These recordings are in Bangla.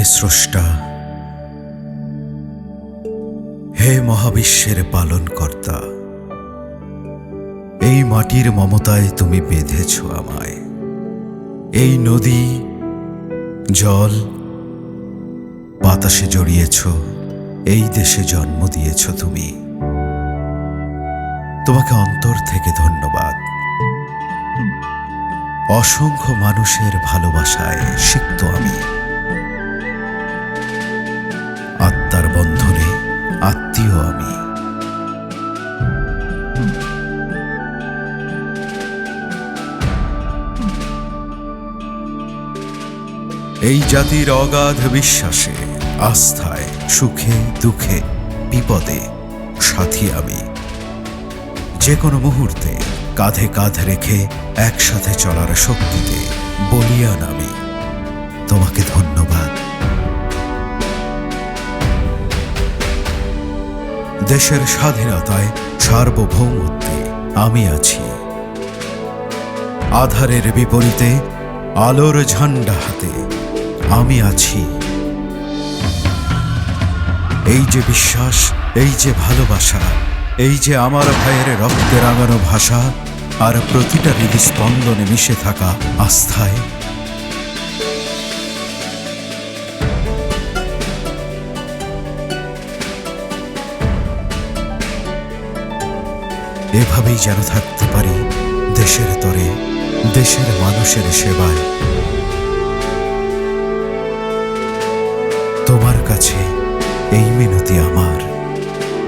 স্রষ্টা, হে মহাবিশ্বের পালনকর্তা, এই মাটির মমতায় তুমি বেঁধেছ আমায়। এই নদী, জল, বাতাসে জড়িয়েছ, এই দেশে জন্ম দিয়েছ তুমি। তোমাকে অন্তর থেকে ধন্যবাদ। অসংখ্য মানুষের ভালোবাসায় সিক্ত আমি। আত্মার বন্ধনে আত্মীয় আমি। এই জাতির অগাধ বিশ্বাসে, আস্থায়, সুখে দুঃখে বিপদে সাথী আমি। যে কোনো মুহূর্তে কাঁধে কাঁধ রেখে একসাথে চলার শক্তিতে বলিয়ান আমি। তোমাকে ধন্যবাদ। দেশের স্বাধীনতায়, সার্বভৌমত্বে আমি আছি। আধারের বিপরীতে আলোর ঝান্ডা হাতে আমি আছি। এই যে বিশ্বাস, এই যে ভালোবাসা, এই যে আমার ভাইয়ের রক্তে রাঙানো ভাষা, আর প্রতিটা হৃদস্পন্দনে মিশে থাকা আস্থায়, এভাবেই যেন থাকতে পারি দেশের তরে, দেশের মানুষের সেবায়। তোমার কাছে এই মিনতি আমার,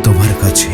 তোমার কাছে